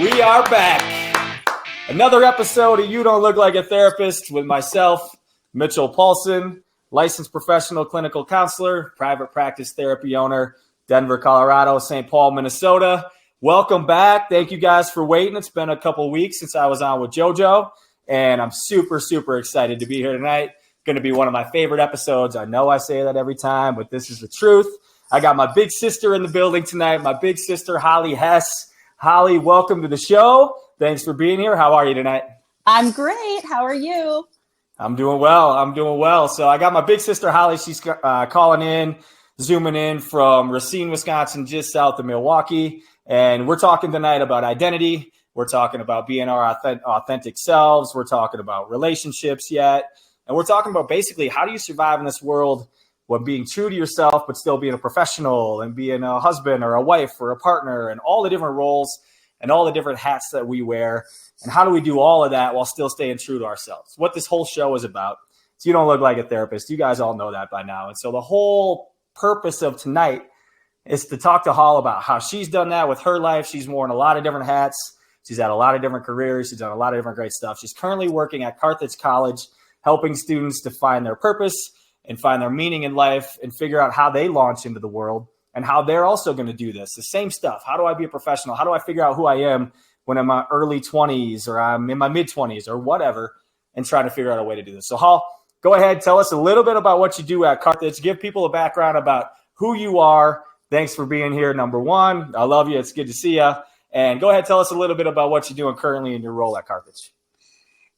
We are back. Another episode of You Don't Look Like a Therapist with myself, Mitchell Paulson, licensed professional clinical counselor, private practice therapy owner, Denver, Colorado, St. Paul, Minnesota. Welcome back. Thank you guys for waiting. It's been a couple weeks since I was on with JoJo, and I'm super, super excited to be here tonight. Going to be one of my favorite episodes. I know I say that every time, but this is the truth. I got my big sister in the building tonight, my big sister, Holly Hess. Holly, welcome to the show. Thanks for being here. How are you tonight? I'm great. How are you? I'm doing well. So I got my big sister, Holly. She's calling in, zooming in from Racine, Wisconsin, just south of Milwaukee. And we're talking tonight about identity. We're talking about being our authentic selves. We're talking about relationships yet. And we're talking about basically how do you survive in this world when being true to yourself, but still being a professional and being a husband or a wife or a partner and all the different roles and all the different hats that we wear. And how do we do all of that while still staying true to ourselves? What this whole show is about. So You Don't Look Like a Therapist. You guys all know that by now. And so the whole purpose of tonight is to talk to Hall about how she's done that with her life. She's worn a lot of different hats. She's had a lot of different careers. She's done a lot of different great stuff. She's currently working at Carthage College, helping students to find their purpose and find their meaning in life and figure out how they launch into the world and how they're also going to do this. The same stuff. How do I be a professional? How do I figure out who I am when I'm in my early 20s or I'm in my mid 20s or whatever, and trying to figure out a way to do this. So Hall, go ahead. Tell us a little bit about what you do at Carthage. Give people a background about who you are. Thanks for being here. Number one, I love you. It's good to see you. And go ahead. Tell us a little bit about what you're doing currently in your role at Carthage.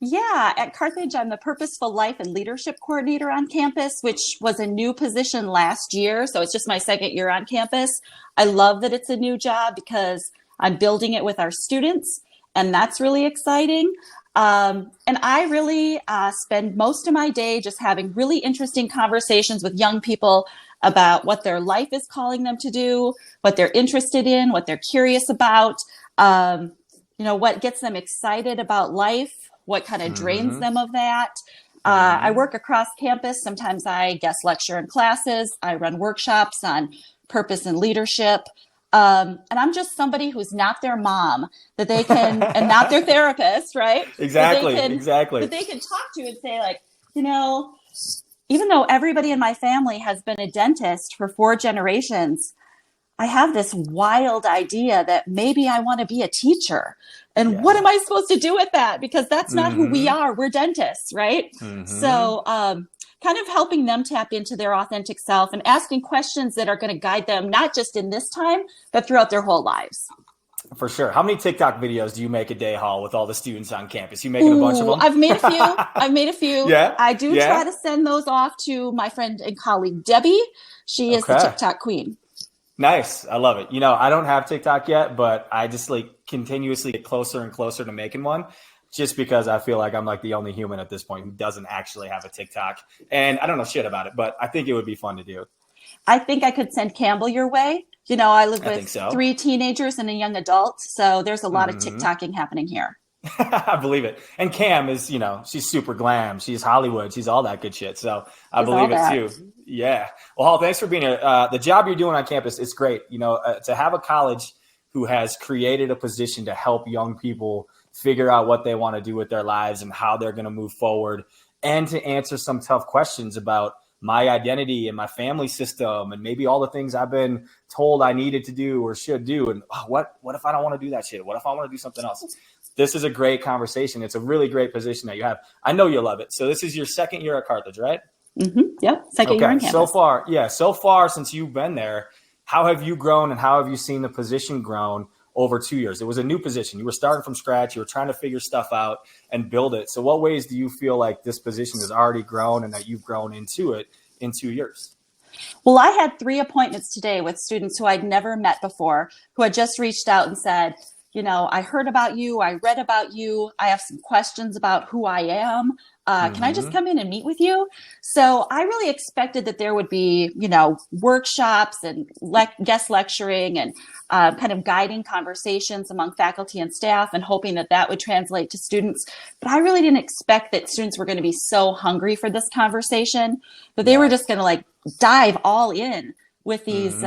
Yeah, at Carthage, I'm the Purposeful Life and Leadership Coordinator on campus, which was a new position last year. So it's just my second year on campus. I love that it's a new job because I'm building it with our students, and that's really exciting. And I really spend most of my day just having really interesting conversations with young people about what their life is calling them to do, what they're interested in, what they're curious about, what gets them excited about life, what kind of drains them of that. I work across campus. Sometimes I guest lecture in classes. I run workshops on purpose and leadership. And I'm just somebody who's not their mom that they can, and not their therapist, right? Exactly. That they can talk to and say, like, even though everybody in my family has been a dentist for 4 generations, I have this wild idea that maybe I want to be a teacher. And what am I supposed to do with that? Because that's not who we are. We're dentists, right? So kind of helping them tap into their authentic self and asking questions that are going to guide them, not just in this time, but throughout their whole lives. For sure. How many TikTok videos do you make a day, Hall, with all the students on campus? You making a bunch of them? I've made a few. Yeah. I do try to send those off to my friend and colleague, Debbie. She is the TikTok queen. Nice. I love it. I don't have TikTok yet, but I just continuously get closer and closer to making one just because I feel like I'm the only human at this point who doesn't actually have a TikTok. And I don't know shit about it, but I think it would be fun to do. I think I could send Campbell your way. I live with 3 teenagers and a young adult. So there's a lot of TikToking happening here. I believe it. And Cam is, she's super glam. She's Hollywood. She's all that good shit. So I believe it too. Yeah. Well, Hall, thanks for being here. The job you're doing on campus, it's great. To have a college who has created a position to help young people figure out what they want to do with their lives and how they're going to move forward, and to answer some tough questions about my identity and my family system and maybe all the things I've been told I needed to do or should do. And what if I don't want to do that shit? What if I want to do something else? This is a great conversation. It's a really great position that you have. I know you'll love it. So this is your second year at Carthage, right? Yep. Second year on campus. So far since you've been there, how have you grown and how have you seen the position grown over 2 years? It was a new position. You were starting from scratch. You were trying to figure stuff out and build it. So what ways do you feel like this position has already grown and that you've grown into it in 2 years? Well, I had 3 appointments today with students who I'd never met before, who had just reached out and said, I heard about you. I read about you. I have some questions about who I am. Can I just come in and meet with you? So I really expected that there would be, workshops and guest lecturing and kind of guiding conversations among faculty and staff, and hoping that that would translate to students. But I really didn't expect that students were going to be so hungry for this conversation that they were just going to dive all in with these,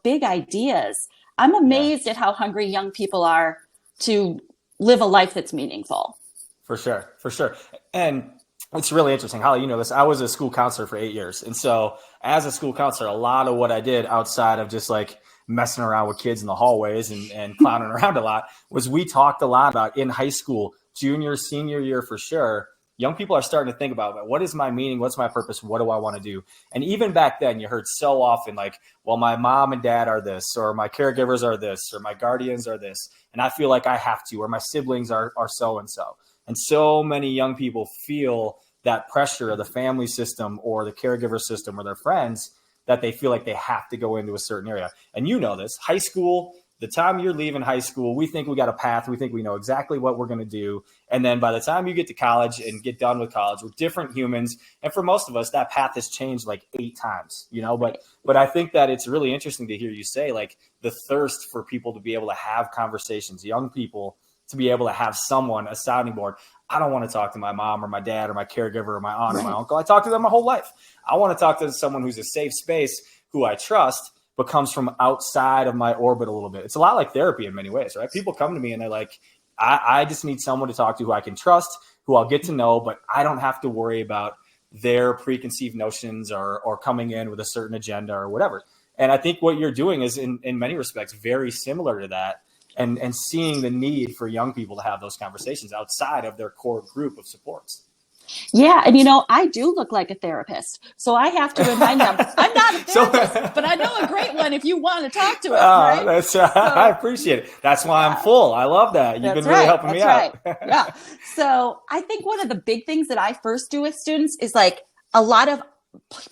big ideas. I'm amazed at how hungry young people are to live a life that's meaningful. For sure. For sure. And it's really interesting. Holly, you know this. I was a school counselor for 8 years. And so as a school counselor, a lot of what I did outside of just like messing around with kids in the hallways and clowning around a lot was we talked a lot about in high school, junior, senior year for sure. Young people are starting to think about what is my meaning? What's my purpose? What do I want to do? And even back then you heard so often like, well, my mom and dad are this, or my caregivers are this, or my guardians are this. And I feel like I have to, or my siblings are so-and-so. And so many young people feel that pressure of the family system or the caregiver system or their friends that they feel like they have to go into a certain area. And you know this, high school, the time you're leaving high school, we think we got a path. We think we know exactly what we're going to do. And then by the time you get to college and get done with college, we're different humans. And for most of us, that path has changed like 8 times, you know, but I think that it's really interesting to hear you say like the thirst for people to be able to have conversations, young people to be able to have someone, a sounding board. I don't want to talk to my mom or my dad or my caregiver or my aunt or my uncle. I talk to them my whole life. I want to talk to someone who's a safe space, who I trust, but comes from outside of my orbit a little bit. It's a lot like therapy in many ways, right? People come to me and they're like, I just need someone to talk to who I can trust, who I'll get to know, but I don't have to worry about their preconceived notions or coming in with a certain agenda or whatever. And I think what you're doing is in many respects very similar to that. And seeing the need for young people to have those conversations outside of their core group of supports. Yeah. And, you know, I do look like a therapist. So I have to remind them, I'm not a therapist, but I know a great one if you want to talk to it. Right? I appreciate it. That's why I'm full. I love that. You've been really helping me out. Yeah. So I think one of the big things that I first do with students is like a lot of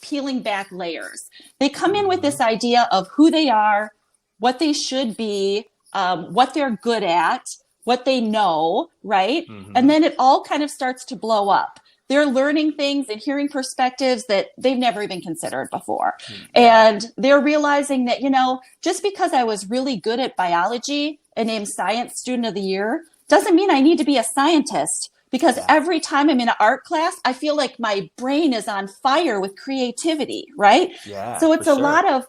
peeling back layers. They come in with this idea of who they are, what they should be, what they're good at, what they know, right? Mm-hmm. And then it all kind of starts to blow up. They're learning things and hearing perspectives that they've never even considered before. Mm-hmm. And they're realizing that, you know, just because I was really good at biology and named Science Student of the Year doesn't mean I need to be a scientist, because every time I'm in an art class, I feel like my brain is on fire with creativity, right? Yeah, so it's a lot of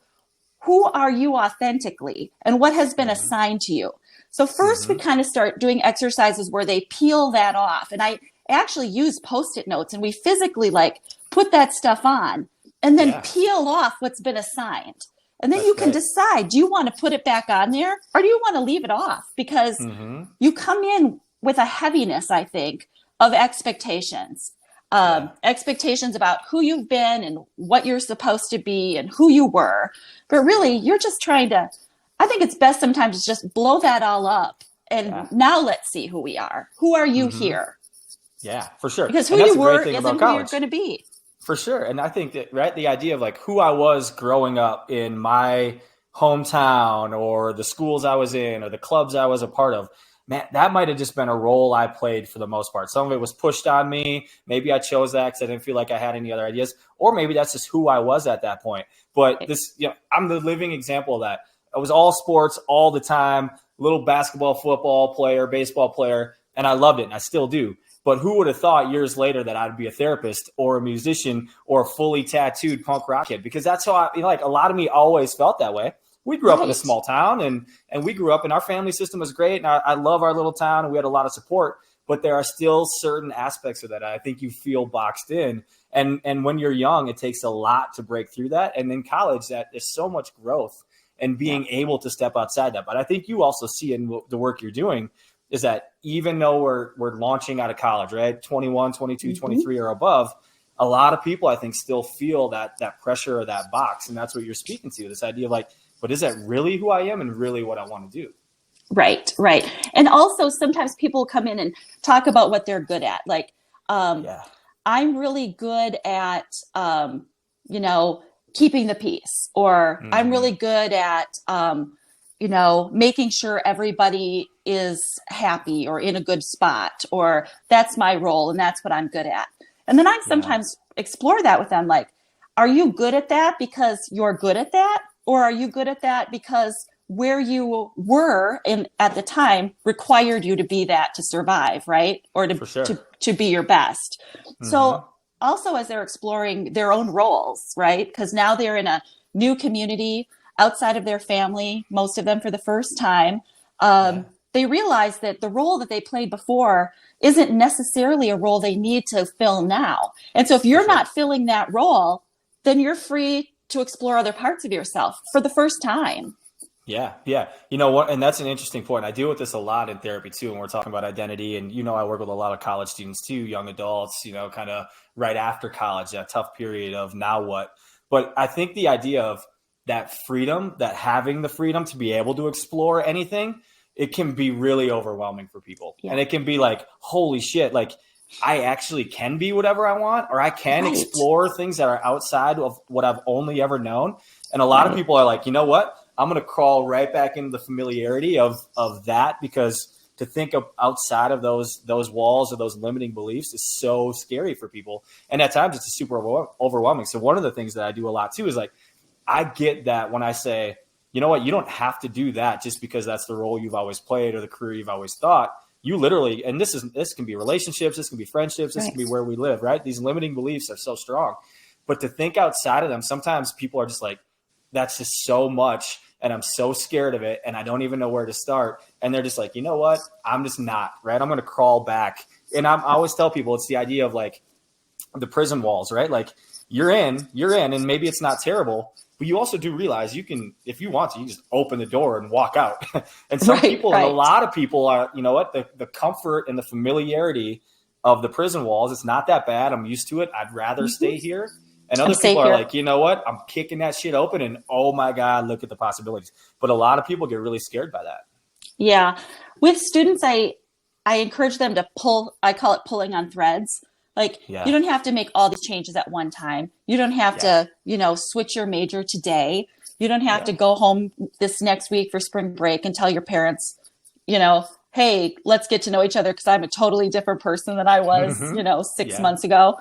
who are you authentically and what has been assigned to you. So first we kind of start doing exercises where they peel that off. And I actually use Post-it notes and we physically like put that stuff on and then peel off what's been assigned. And then you can decide, do you want to put it back on there or do you want to leave it off? Because you come in with a heaviness, I think, of expectations. Expectations about who you've been and what you're supposed to be and who you were. But really, you're just trying to, I think it's best sometimes to just blow that all up. And now let's see who we are. Who are you here? Yeah, for sure. Because who you were isn't who you're going to be. For sure. And I think that, right, the idea of like who I was growing up in my hometown or the schools I was in or the clubs I was a part of, man, that might have just been a role I played for the most part. Some of it was pushed on me. Maybe I chose that because I didn't feel like I had any other ideas, or maybe that's just who I was at that point. But this, you know, I'm the living example of that. I was all sports all the time, little basketball, football player, baseball player, and I loved it, and I still do. But who would have thought years later that I'd be a therapist or a musician or a fully tattooed punk rock kid? Because that's how like a lot of me always felt that way. We grew up in a small town and we grew up and our family system was great. And I love our little town and we had a lot of support, but there are still certain aspects of that I think you feel boxed in. And when you're young, it takes a lot to break through that. And in college, that there's so much growth and being able to step outside that. But I think you also see in the work you're doing is that even though we're launching out of college, right? 21, 22, 23 or above, a lot of people I think still feel that pressure or that box. And that's what you're speaking to, this idea of like, but is that really who I am and really what I want to do? Right. And also sometimes people come in and talk about what they're good at. Like, I'm really good at, keeping the peace, or I'm really good at, making sure everybody is happy or in a good spot, or that's my role and that's what I'm good at. And then I sometimes explore that with them. Like, are you good at that because you're good at that? Or are you good at that because where you were at the time required you to be that to survive, right? Or to be your best. So also as they're exploring their own roles, right? Because now they're in a new community outside of their family, most of them for the first time. they realize that the role that they played before isn't necessarily a role they need to fill now. And so if you're not filling that role, then you're free to explore other parts of yourself for the first time. Yeah. Yeah. You know what? And that's an interesting point. I deal with this a lot in therapy too. And we're talking about identity, and, I work with a lot of college students too, young adults, kind of right after college, that tough period of now what. But I think the idea of that freedom, that having the freedom to be able to explore anything, it can be really overwhelming for people. Yeah. And it can be like, holy shit, like I actually can be whatever I want, or I can explore things that are outside of what I've only ever known. And a lot of people are like, you know what? I'm going to crawl right back into the familiarity of that, because to think of outside of those walls or those limiting beliefs is so scary for people. And at times it's super overwhelming. So one of the things that I do a lot too is like, I get that when I say, you know what, you don't have to do that just because that's the role you've always played or the career you've always thought. You literally, and this can be relationships, this can be friendships, this can be where we live, right? These limiting beliefs are so strong. But to think outside of them, sometimes people are just like, that's just so much, and I'm so scared of it, and I don't even know where to start. And they're just like, you know what? I'm just not, right? I'm going to crawl back. And I always tell people it's the idea of like the prison walls, right? Like you're in, and maybe it's not terrible, but you also do realize you can, if you want to, you just open the door and walk out. And some people, and a lot of people are, you know what, the comfort and the familiarity of the prison walls, it's not that bad. I'm used to it. I'd rather stay here. And other people are like, you know what, I'm kicking that shit open, and oh my God, look at the possibilities. But a lot of people get really scared by that. Yeah. With students, I encourage them to pull, I call it pulling on threads. Like you don't have to make all these changes at one time. You don't have to, switch your major today. You don't have to go home this next week for spring break and tell your parents, hey, let's get to know each other because I'm a totally different person than I was, 6 months ago.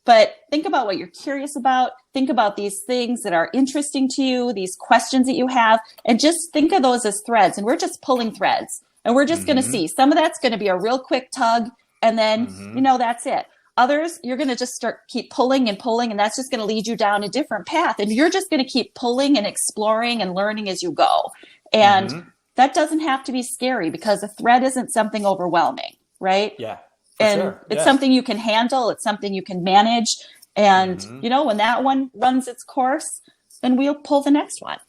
But think about what you're curious about. Think about these things that are interesting to you, these questions that you have, and just think of those as threads. And we're just pulling threads, and we're just going to see. Some of that's going to be a real quick tug, and then, that's it. Others, you're going to just keep pulling, and that's just going to lead you down a different path. And you're just going to keep pulling and exploring and learning as you go. And that doesn't have to be scary, because a thread isn't something overwhelming, right? Yeah. And it's something you can handle. It's something you can manage. And, when that one runs its course, then we'll pull the next one.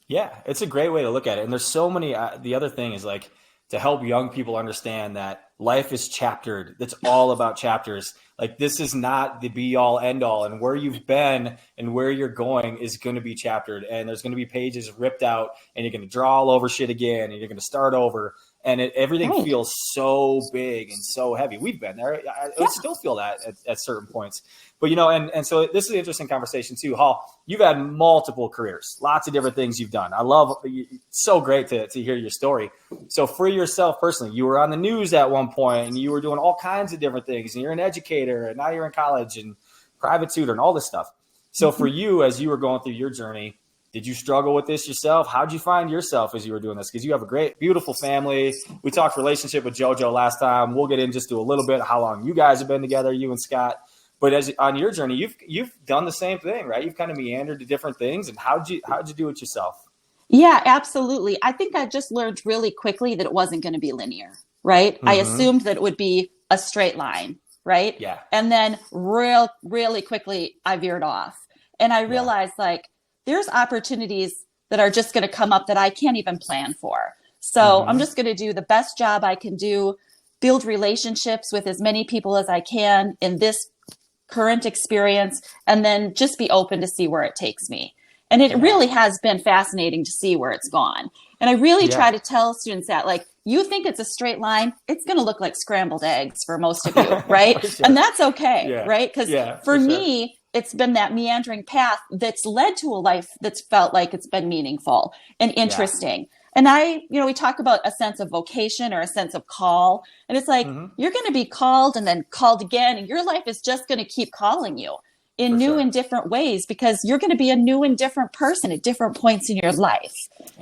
Yeah, it's a great way to look at it. And there's so many, the other thing is like to help young people understand that life is chaptered. It's all about chapters. Like this is not the be all end all, and where you've been and where you're going is going to be chaptered. And there's going to be pages ripped out, and you're going to draw all over shit again, and you're going to start over. And everything feels so big and so heavy. We've been there. I still feel that at certain points. But, and so this is an interesting conversation too. Hall, you've had multiple careers, lots of different things you've done. I love, it's so great to hear your story. So for yourself personally, you were on the news at one point, and you were doing all kinds of different things, and you're an educator, and now you're in college and private tutor and all this stuff. So for you, as you were going through your journey, did you struggle with this yourself? How'd you find yourself as you were doing this? Because you have a great, beautiful family. We talked relationship with JoJo last time. We'll get in just to a little bit how long you guys have been together, you and Scott. But as on your journey, you've done the same thing, right? You've kind of meandered to different things. And how'd you do it yourself? Yeah, absolutely. I think I just learned really quickly that it wasn't going to be linear, right? I assumed that it would be a straight line, right? Yeah. And then really quickly, I veered off. And I realized there's opportunities that are just going to come up that I can't even plan for. So I'm just going to do the best job I can do, build relationships with as many people as I can in this current experience, and then just be open to see where it takes me. And it really has been fascinating to see where it's gone. And I really try to tell students that, you think it's a straight line, it's going to look like scrambled eggs for most of you, right? And that's okay, right? Because for me, it's been that meandering path that's led to a life that's felt like it's been meaningful and interesting. And we talk about a sense of vocation or a sense of call. And it's like, you're going to be called and then called again. And your life is just going to keep calling you in new and different ways, because you're going to be a new and different person at different points in your life.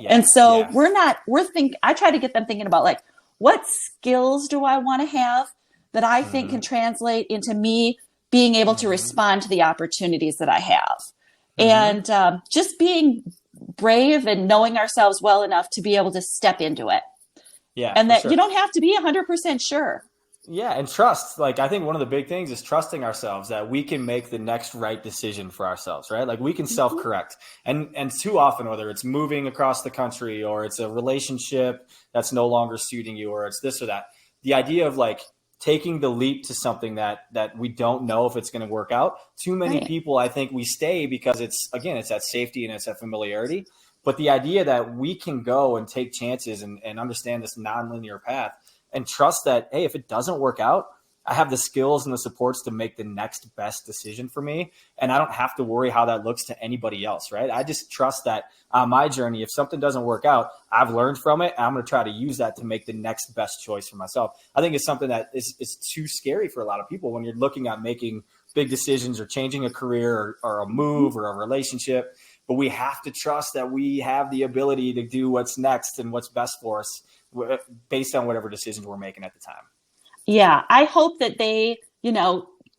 And so I try to get them thinking about what skills do I want to have that I think can translate into me being able to respond to the opportunities that I have. And just being brave and knowing ourselves well enough to be able to step into it. Yeah, and for that you sure. don't have to be 100% sure. Yeah, and trust. Like I think one of the big things is trusting ourselves that we can make the next right decision for ourselves, right? Like we can Mhm. self-correct. And too often, whether it's moving across the country or it's a relationship that's no longer suiting you or it's this or that, the idea of like taking the leap to something that we don't know if it's going to work out. Too many Right. people, I think, we stay because it's that safety and it's that familiarity. But the idea that we can go and take chances and understand this nonlinear path and trust that, hey, if it doesn't work out, I have the skills and the supports to make the next best decision for me. And I don't have to worry how that looks to anybody else, right? I just trust that on my journey, if something doesn't work out, I've learned from it. And I'm going to try to use that to make the next best choice for myself. I think it's something that is too scary for a lot of people when you're looking at making big decisions or changing a career or a move or a relationship. But we have to trust that we have the ability to do what's next and what's best for us based on whatever decisions we're making at the time. Yeah, I hope that they,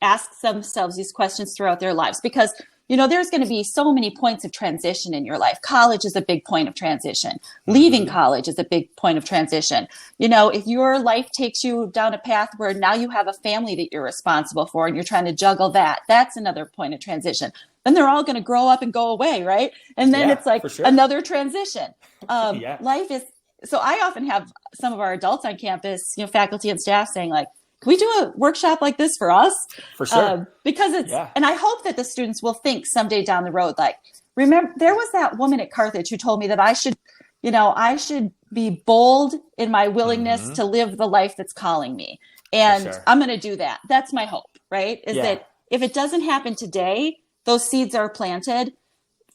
ask themselves these questions throughout their lives because, there's going to be so many points of transition in your life. College is a big point of transition. Leaving college is a big point of transition. If your life takes you down a path where now you have a family that you're responsible for and you're trying to juggle that, that's another point of transition. Then they're all going to grow up and go away, right? And then it's like for sure. another transition. Yeah. Life is so I often have some of our adults on campus, faculty and staff saying like, can we do a workshop like this for us? For sure. Because and I hope that the students will think someday down the road, like, remember, there was that woman at Carthage who told me that I should be bold in my willingness to live the life that's calling me. And I'm going to do that. That's my hope, right? Is that if it doesn't happen today, those seeds are planted,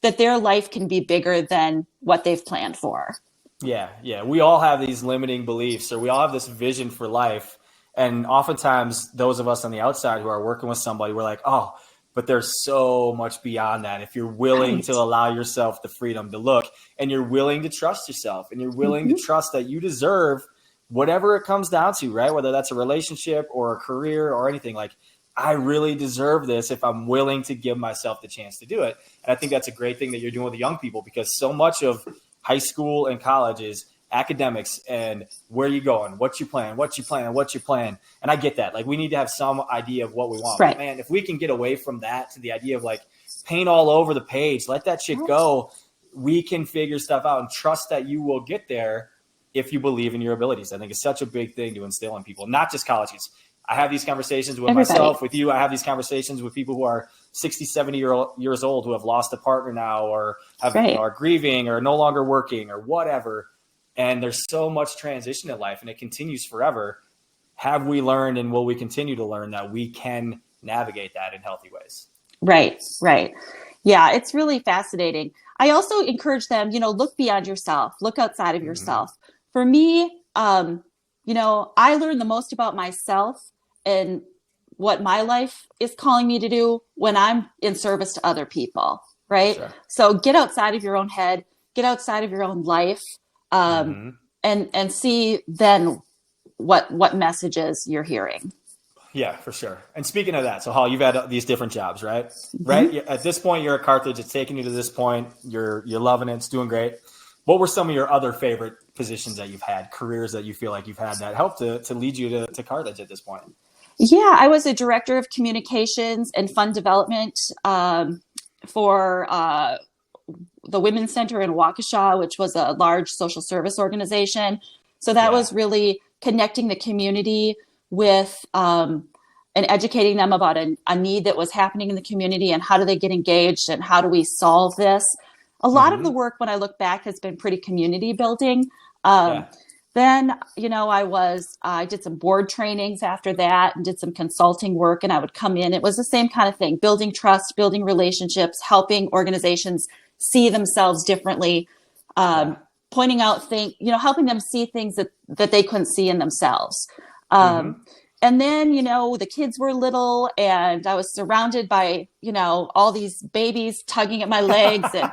that their life can be bigger than what they've planned for. Yeah. We all have these limiting beliefs, or we all have this vision for life. And oftentimes, those of us on the outside who are working with somebody, we're like, oh, but there's so much beyond that. If you're willing to allow yourself the freedom to look, and you're willing to trust yourself, and you're willing to trust that you deserve whatever it comes down to, right? Whether that's a relationship or a career or anything, like, I really deserve this if I'm willing to give myself the chance to do it. And I think that's a great thing that you're doing with the young people, because so much of high school and college is academics and where you going, what you plan. And I get that. Like, we need to have some idea of what we want. Right. But man, if we can get away from that to the idea of like paint all over the page, let that shit go. We can figure stuff out and trust that you will get there if you believe in your abilities. I think it's such a big thing to instill in people, not just colleges. I have these conversations with myself, with you. I have these conversations with people who are 60, 70 years old who have lost a partner now, or are grieving or no longer working or whatever. And there's so much transition in life and it continues forever. Have we learned, and will we continue to learn, that we can navigate that in healthy ways? Right. Yeah, it's really fascinating. I also encourage them, look beyond yourself, look outside of yourself. For me, I learn the most about myself and what my life is calling me to do when I'm in service to other people, right? Sure. So get outside of your own head, get outside of your own life, and see then what messages you're hearing. Yeah, for sure. And speaking of that, so Holly, you've had these different jobs, right? Right. At this point, you're at Carthage. It's taken you to this point. You're loving it. It's doing great. What were some of your other favorite positions that you've had, careers that you feel like you've had that helped to lead you to Carthage at this point? Yeah, I was a director of communications and fund development for the Women's Center in Waukesha, which was a large social service organization. So that was really connecting the community with and educating them about a need that was happening in the community and how do they get engaged and how do we solve this. A lot of the work, when I look back, has been pretty community building. Then, I did some board trainings after that and did some consulting work, and I would come in. It was the same kind of thing, building trust, building relationships, helping organizations see themselves differently, pointing out things, helping them see things that they couldn't see in themselves. And then, the kids were little and I was surrounded by, all these babies tugging at my legs and,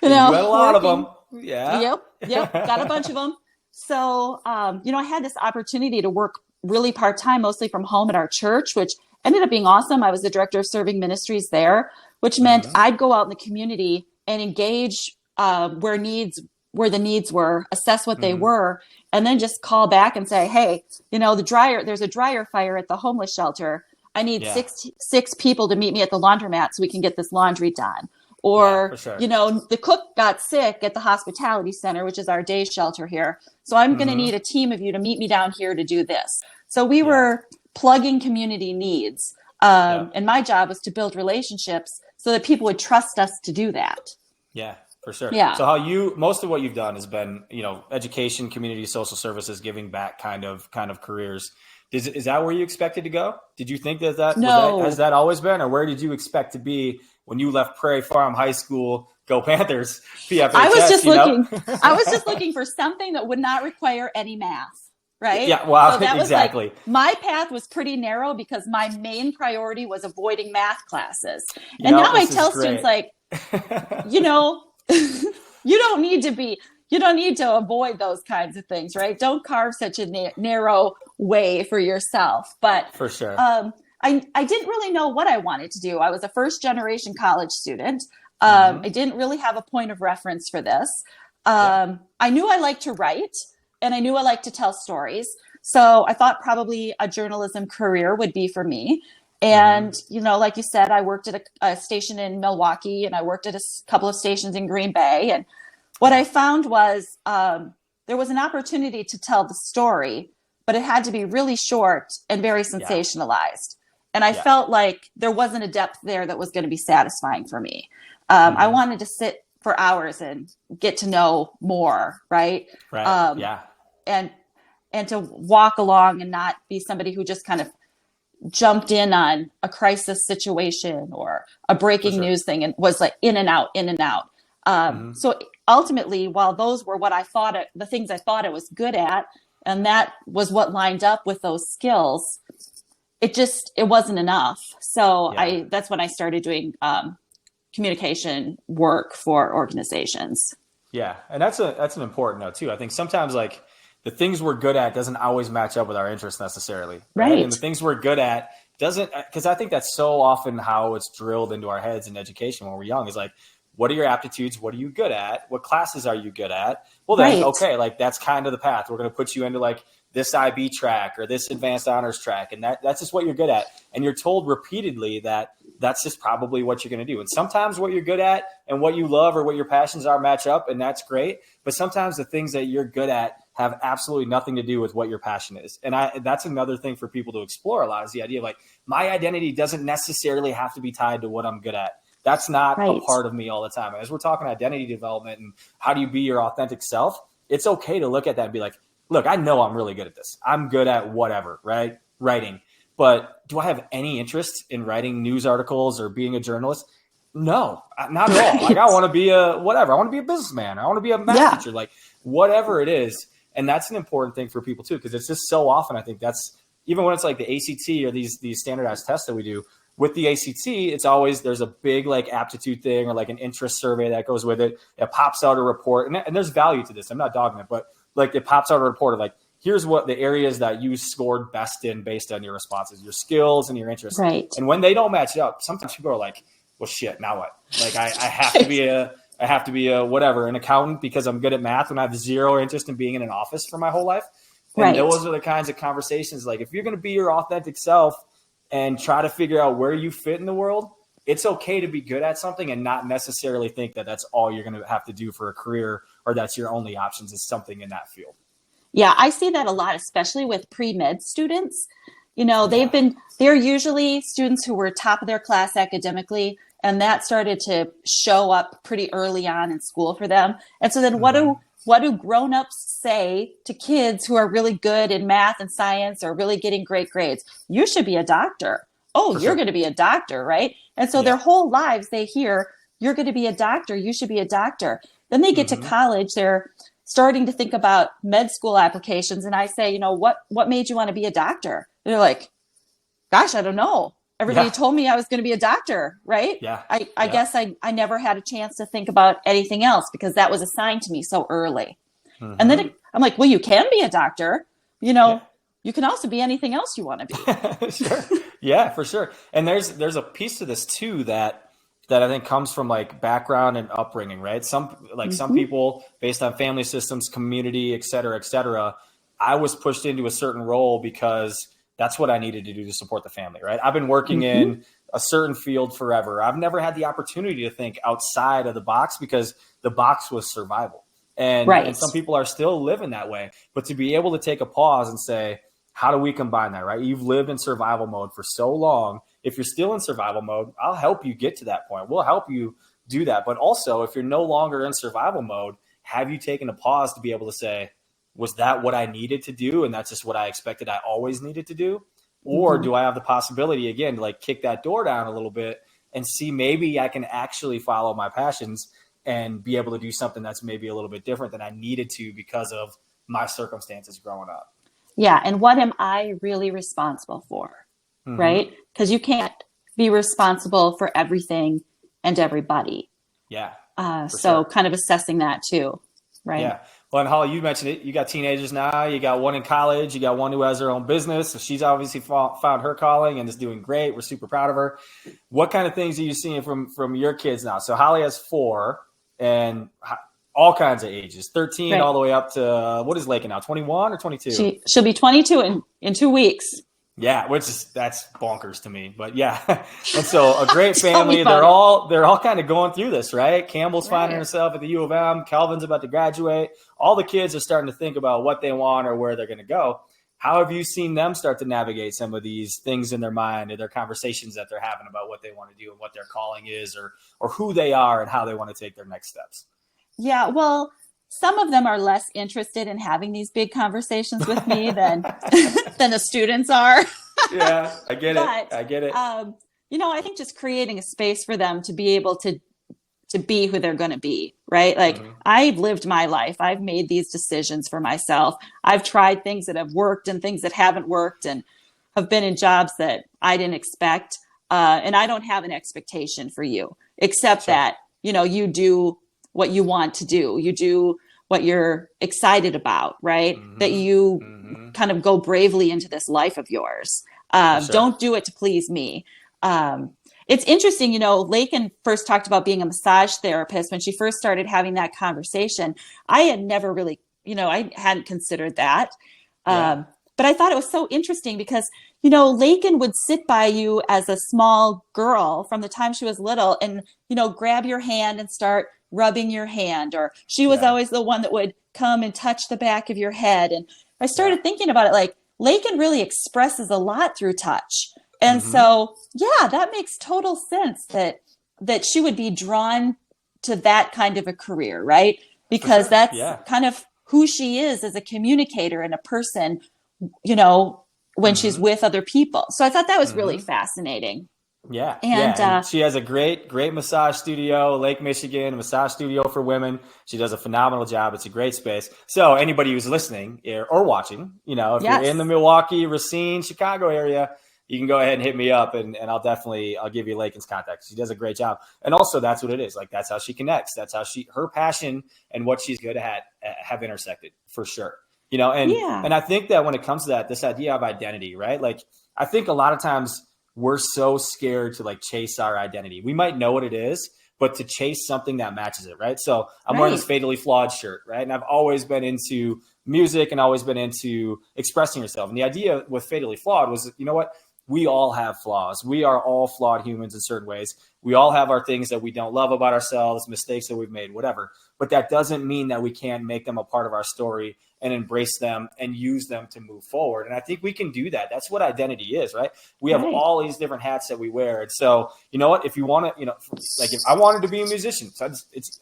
you had a lot of them. Yeah. Yep. Got a bunch of them. So, I had this opportunity to work really part-time, mostly from home at our church, which ended up being awesome. I was the director of serving ministries there, which meant I'd go out in the community and engage where needs where the needs were, assess what they were, and then just call back and say, hey, there's a dryer fire at the homeless shelter. I need six people to meet me at the laundromat so we can get this laundry done. Or, the cook got sick at the hospitality center, which is our day shelter here. So I'm going to need a team of you to meet me down here to do this. So we were plugging community needs. And my job was to build relationships so that people would trust us to do that. Yeah, for sure. Yeah. So most of what you've done has been, education, community, social services, giving back kind of careers. Is that where you expected to go? Did you think No. Has that always been, or where did you expect to be when you left Prairie Farm High School? Go Panthers! PFHS, I was just looking for something that would not require any math, right? Yeah, wow, so that exactly. Was my path was pretty narrow because my main priority was avoiding math classes. And now I tell students, like, you don't need to avoid those kinds of things, right? Don't carve such a narrow way for yourself. But for sure, I didn't really know what I wanted to do. I was a first generation college student. I didn't really have a point of reference for this. I knew I liked to write and I knew I liked to tell stories. So I thought probably a journalism career would be for me. And, like you said, I worked at a station in Milwaukee and I worked at a couple of stations in Green Bay. And what I found was there was an opportunity to tell the story, but it had to be really short and very sensationalized. And I felt like there wasn't a depth there that was going to be satisfying for me. I wanted to sit for hours and get to know more, right? Right. And to walk along and not be somebody who just kind of jumped in on a crisis situation or a breaking news thing and was like in and out. So ultimately, while those were the things I thought I was good at, and that was what lined up with those skills, it wasn't enough. So that's when I started doing communication work for organizations. Yeah. And that's an important note too. I think sometimes like the things we're good at doesn't always match up with our interests necessarily. Right. And the things we're good at because I think that's so often how it's drilled into our heads in education when we're young is like, what are your aptitudes? What are you good at? What classes are you good at? Well, then, okay, like that's kind of the path. We're going to put you into like this IB track or this advanced honors track. And that's just what you're good at. And you're told repeatedly that that's just probably what you're going to do. And sometimes what you're good at and what you love or what your passions are match up, and that's great. But sometimes the things that you're good at have absolutely nothing to do with what your passion is. And that's another thing for people to explore a lot is the idea of like, my identity doesn't necessarily have to be tied to what I'm good at. That's not a part of me all the time. As we're talking identity development and how do you be your authentic self, it's okay to look at that and be like, look, I know I'm really good at this. I'm good at whatever, right? Writing. But do I have any interest in writing news articles or being a journalist? No, not at all. Like I want to be I want to be a businessman. I want to be a math teacher, like whatever it is. And that's an important thing for people too, because it's just so often, I think that's even when it's like the ACT or these standardized tests that we do with the ACT, it's always, there's a big like aptitude thing or like an interest survey that goes with it. It pops out a report and there's value to this. I'm not dogging it, but like it pops out a report of like, here's what the areas that you scored best in based on your responses, your skills and your interests. Right. And when they don't match up, sometimes people are like, well, shit, now what? Like I have to be a whatever, an accountant because I'm good at math when I have zero interest in being in an office for my whole life. And those are the kinds of conversations, like if you're going to be your authentic self and try to figure out where you fit in the world, it's okay to be good at something and not necessarily think that that's all you're going to have to do for a career or that's your only options is something in that field. Yeah, I see that a lot, especially with pre-med students. They're usually students who were top of their class academically, and that started to show up pretty early on in school for them. And so then what do grown-ups say to kids who are really good in math and science or really getting great grades? You should be a doctor. Oh, you're going to be a doctor, right? And so their whole lives they hear, you're going to be a doctor. You should be a doctor. Then they get to college. They're starting to think about med school applications. And I say, what made you want to be a doctor? And they're like, gosh, I don't know. Everybody told me I was going to be a doctor, right? Yeah. I guess I never had a chance to think about anything else because that was assigned to me so early. And then I'm like, well, you can be a doctor. You can also be anything else you want to be. Sure. Yeah, for sure. And there's a piece to this too that that I think comes from like background and upbringing, right? Some people based on family systems, community, et cetera, I was pushed into a certain role because that's what I needed to do to support the family, right? I've been working in a certain field forever. I've never had the opportunity to think outside of the box because the box was survival. And some people are still living that way. But to be able to take a pause and say, how do we combine that, right? You've lived in survival mode for so long. If you're still in survival mode, I'll help you get to that point. We'll help you do that. But also, if you're no longer in survival mode, have you taken a pause to be able to say, was that what I needed to do? And that's just what I expected I always needed to do? Or do I have the possibility, again, to like kick that door down a little bit and see maybe I can actually follow my passions and be able to do something that's maybe a little bit different than I needed to because of my circumstances growing up? Yeah. And what am I really responsible for? Right? Because you can't be responsible for everything and everybody. Yeah. So kind of assessing that too. Right. Yeah. Well, and Holly, you mentioned it. You got teenagers now. You got one in college. You got one who has her own business. So she's obviously found her calling and is doing great. We're super proud of her. What kind of things are you seeing from your kids now? So Holly has 4 and all kinds of ages, 13 all the way up to, what is Lakin now, 21 or 22? She'll be 22 in 2 weeks. Yeah, that's bonkers to me, but yeah. And so a great family. They're all kind of going through this, right? Campbell's finding herself at the U of M. Calvin's about to graduate. All the kids are starting to think about what they want or where they're going to go. How have you seen them start to navigate some of these things in their mind or their conversations that they're having about what they want to do and what their calling is or who they are and how they want to take their next steps? Yeah, well, some of them are less interested in having these big conversations with me than than the students are. Yeah, I get it. I think just creating a space for them to be able to be who they're going to be, right? Like I've lived my life. I've made these decisions for myself. I've tried things that have worked and things that haven't worked and have been in jobs that I didn't expect. And I don't have an expectation for you, except that, you do what you want to do. You do what you're excited about, right? That you kind of go bravely into this life of yours. Don't do it to please me. It's interesting, Lakin first talked about being a massage therapist when she first started having that conversation. I had never really, I hadn't considered that. But I thought it was so interesting because, Lakin would sit by you as a small girl from the time she was little and, grab your hand and start rubbing your hand, or she was always the one that would come and touch the back of your head. And I started thinking about it, like Lakin really expresses a lot through touch. And so, that makes total sense that she would be drawn to that kind of a career, right? Because that's kind of who she is as a communicator and a person, when she's with other people. So I thought that was really fascinating. Yeah. And she has a great massage studio, Lake Michigan, a massage studio for women. She does a phenomenal job. It's a great space. So anybody who's listening or watching, if you're in the Milwaukee, Racine, Chicago area, you can go ahead and hit me up and I'll give you Lakin's contact. She does a great job. And also that's what it is. Like, that's how she connects. That's how her passion and what she's good at have intersected for sure. And I think that when it comes to that, this idea of identity, right? Like, I think a lot of times we're so scared to like chase our identity. We might know what it is, but to chase something that matches it, right? So I'm wearing this Fatally Flawed shirt, right? And I've always been into music and always been into expressing yourself. And the idea with Fatally Flawed was, you know what? We all have flaws. We are all flawed humans in certain ways. We all have our things that we don't love about ourselves, mistakes that we've made, whatever. But that doesn't mean that we can't make them a part of our story and embrace them and use them to move forward. And I think we can do that. That's what identity is, right? We have all these different hats that we wear. And so, you know what, if you want to, like if I wanted to be a musician, so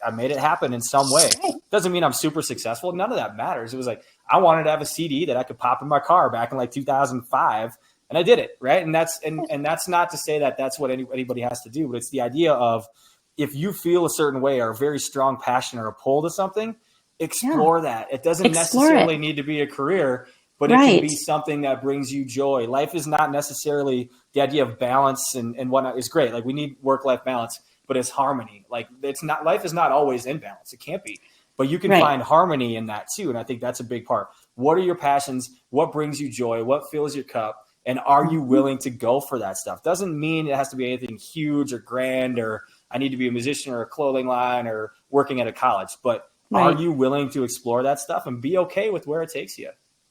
I made it happen in some way. Doesn't mean I'm super successful. None of that matters. It was like, I wanted to have a CD that I could pop in my car back in like 2005. And I did it, right? And that's not to say that that's what anybody has to do, but it's the idea of if you feel a certain way or a very strong passion or a pull to something, explore that. It doesn't necessarily need to be a career, but it can be something that brings you joy. Life is not necessarily the idea of balance and whatnot is great. Like, we need work-life balance, but it's harmony. Like, life is not always in balance. It can't be. But you can find harmony in that too. And I think that's a big part. What are your passions? What brings you joy? What fills your cup? And are you willing to go for that stuff? Doesn't mean it has to be anything huge or grand or I need to be a musician or a clothing line or working at a college. But are you willing to explore that stuff and be okay with where it takes you?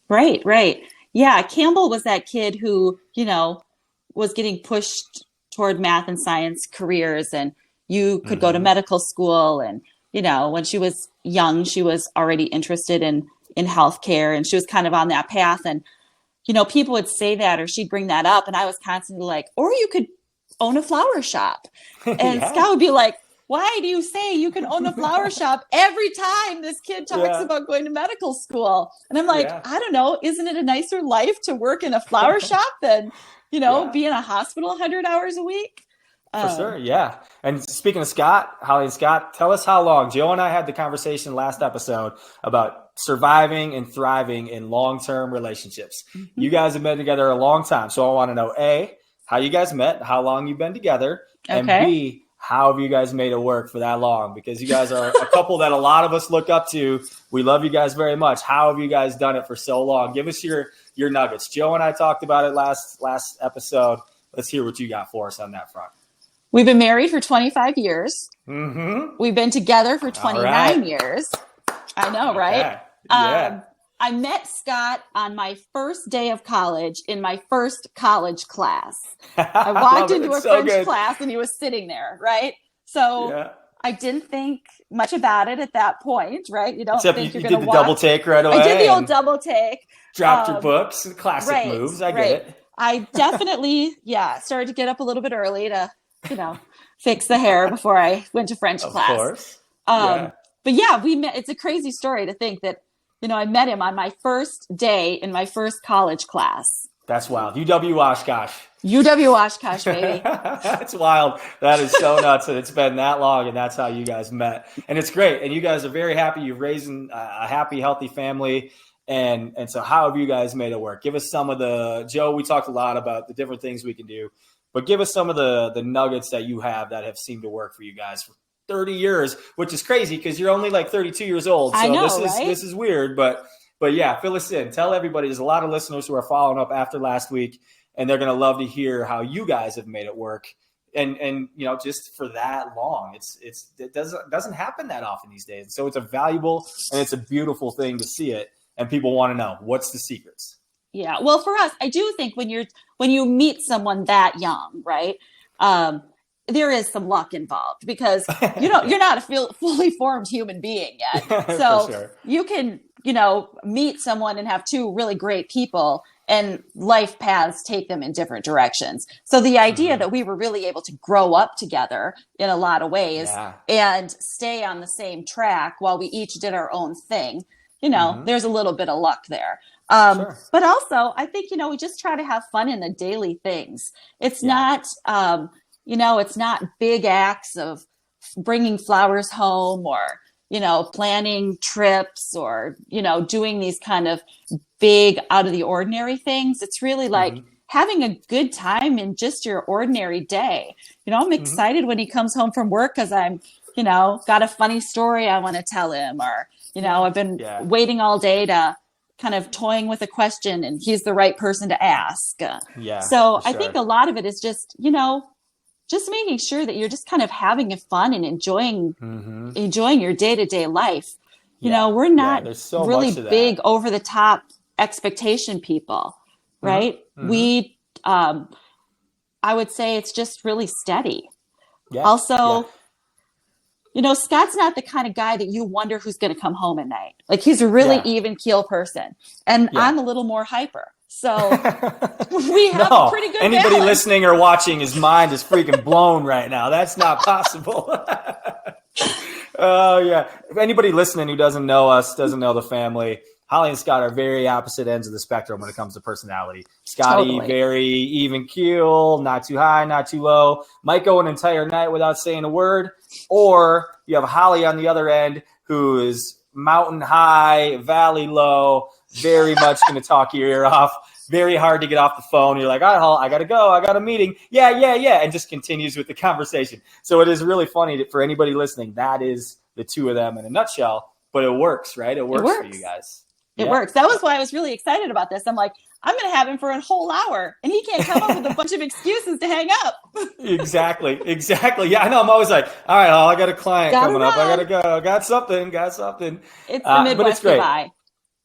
Right, right. Yeah, Campbell was that kid who, was getting pushed toward math and science careers, and you could go to medical school. And, when she was young, she was already interested in healthcare, and she was kind of on that path. And, people would say that, or she'd bring that up. And I was constantly like, or you could own a flower shop. And Scott would be like, why do you say you can own a flower shop every time this kid talks about going to medical school? And I'm like, I don't know. Isn't it a nicer life to work in a flower shop than, be in a hospital 100 hours a week? For sure. Yeah. And speaking of Scott, Holly and Scott, tell us how long. Joe and I had the conversation last episode about surviving and thriving in long-term relationships. You guys have been together a long time. So I want to know, A, how you guys met, how long you've been together, and B, how have you guys made it work for that long? Because you guys are a couple that a lot of us look up to. We love you guys very much. How have you guys done it for so long? Give us your nuggets. Joe and I talked about it last episode. Let's hear what you got for us on that front. We've been married for 25 years. We've been together for 29 years. I know, right? Yeah. I met Scott on my first day of college in my first college class. I walked into a French class and he was sitting there, right? So I didn't think much about it at that point, right? You don't think you're going to did the double take right away. I did the old double take. Dropped your books, classic moves. I get it. I definitely, started to get up a little bit early to, fix the hair before I went to French class. Of course. But yeah, we met. It's a crazy story to think that, I met him on my first day in my first college class. That's wild. UW Oshkosh. UW Oshkosh, baby. That's wild. That is so nuts that it's been that long and that's how you guys met. And it's great. And you guys are very happy. You're raising a happy, healthy family. And so how have you guys made it work? Give us some of Joe, we talked a lot about the different things we can do, but give us some of the nuggets that you have that have seemed to work for you guys for 30 years, which is crazy because you're only like 32 years old. So I know, this is weird, but yeah, fill us in. Tell everybody. There's a lot of listeners who are following up after last week, and they're going to love to hear how you guys have made it work. And just for that long, it doesn't happen that often these days. So it's a valuable and it's a beautiful thing to see it. And people want to know, what's the secrets? Yeah. Well, for us, I do think when you meet someone that young, right, there is some luck involved because you're not a fully formed human being yet. So you can, meet someone and have two really great people and life paths take them in different directions. So the idea that we were really able to grow up together in a lot of ways and stay on the same track while we each did our own thing, there's a little bit of luck there. But also I think, we just try to have fun in the daily things. It's not, it's not big acts of bringing flowers home or, planning trips or, doing these kind of big out of the ordinary things. It's really like having a good time in just your ordinary day. I'm excited when he comes home from work because I'm, got a funny story I want to tell him, or, I've been waiting all day to kind of toying with a question and he's the right person to ask. So I think a lot of it is just, just making sure that you're just kind of having fun and enjoying your day-to-day life. We're not really big over the top expectation people, right? We, I would say it's just really steady. Also, Scott's not the kind of guy that you wonder who's going to come home at night. Like he's a really even keel person and I'm a little more hyper. So we have a pretty good Anybody balance. Listening or watching, his mind is freaking blown right now. That's not possible. Oh, yeah. If anybody listening who doesn't know us, doesn't know the family, Holly and Scott are very opposite ends of the spectrum when it comes to personality. Scotty, very even keel, not too high, not too low. Might go an entire night without saying a word. Or you have Holly on the other end who is mountain high, valley low, very much going to talk your ear off. Very hard to get off the phone. You're like, all right, I got to go. I got a meeting. Yeah. And just continues with the conversation. So it is really funny for anybody listening. That is the two of them in a nutshell. But it works, right? It works for you guys. It works. That was why I was really excited about this. I'm like, I'm going to have him for a whole hour and he can't come up with a bunch of excuses to hang up. Exactly. Yeah, I know. I'm always like, all right, I got a client Gotta coming up. I run. gotta go. Got something. It's the But it's Midwest great. goodbye.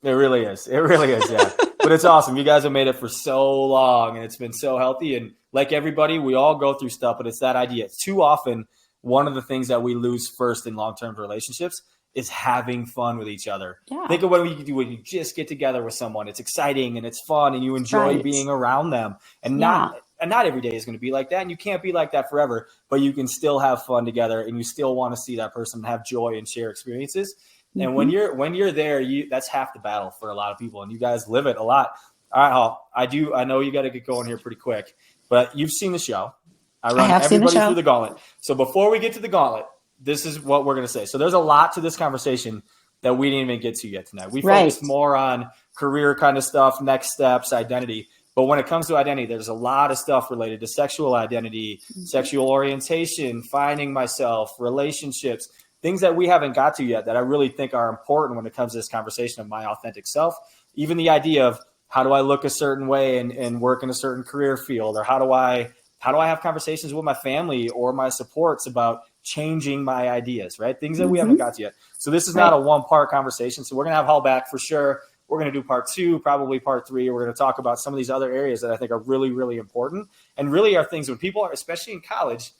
It really is. Yeah. But it's awesome. You guys have made it for so long and it's been so healthy. And like everybody, we all go through stuff, but it's that idea. Too often, one of the things that we lose first in long-term relationships is having fun with each other. Yeah. Think of what you do when you just get together with someone. It's exciting and it's fun and you enjoy being around them. And not every day is going to be like that. And you can't be like that forever, but you can still have fun together and you still want to see that person have joy and share experiences. And when you're there, that's half the battle for a lot of people, and you guys live it a lot. All right, Hall, I know you got to get going here pretty quick, but you've seen the show. I run everybody through the gauntlet. So before we get to the gauntlet, this is what we're going to say. So there's a lot to this conversation that we didn't even get to yet tonight. We focused more on career kind of stuff, next steps, identity. But when it comes to identity, there's a lot of stuff related to sexual identity, sexual orientation, finding myself, relationships, things that we haven't got to yet that I really think are important when it comes to this conversation of my authentic self. Even the idea of how do I look a certain way and work in a certain career field, or how do I have conversations with my family or my supports about changing my ideas, right? Things that we haven't got to yet. So this is not a one-part conversation. So we're going to have Hall back for sure. We're going to do part 2, probably part 3. We're going to talk about some of these other areas that I think are really, really important and really are things when people are, especially in college,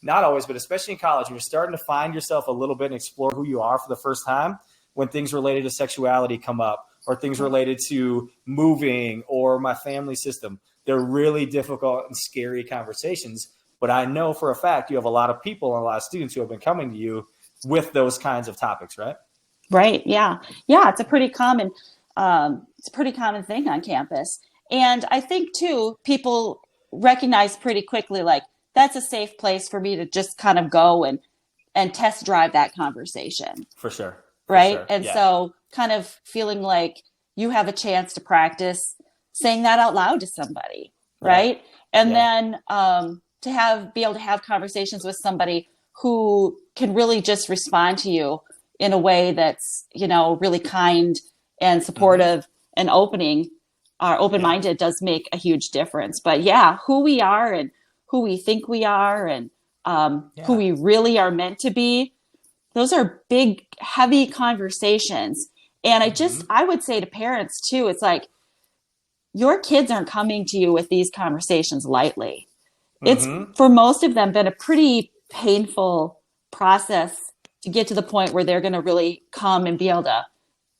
not always, but especially in college, when you're starting to find yourself a little bit and explore who you are for the first time, when things related to sexuality come up or things related to moving or my family system, they're really difficult and scary conversations. But I know for a fact you have a lot of people and a lot of students who have been coming to you with those kinds of topics, right? Right. Yeah. Yeah. It's a pretty common thing on campus. And I think too, people recognize pretty quickly, like, that's a safe place for me to just kind of go and test drive that conversation. For sure. Right. Sure. And so kind of feeling like you have a chance to practice saying that out loud to somebody. Right. And then be able to have conversations with somebody who can really just respond to you in a way that's, really kind and supportive and open-minded does make a huge difference. But who we are and who we think we are and who we really are meant to be, those are big, heavy conversations. And I would say to parents too, it's like, your kids aren't coming to you with these conversations lightly. It's for most of them been a pretty painful process to get to the point where they're going to really come and be able to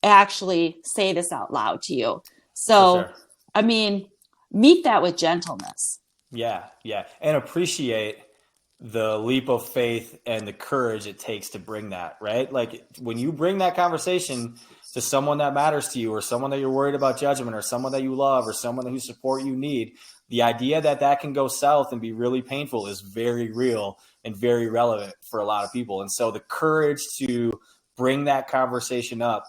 actually say this out loud to you. So, I mean, meet that with gentleness. Yeah. And appreciate the leap of faith and the courage it takes to bring that, right? Like when you bring that conversation to someone that matters to you or someone that you're worried about judgment or someone that you love or someone whose support you need, the idea that can go south and be really painful is very real and very relevant for a lot of people. And so the courage to bring that conversation up,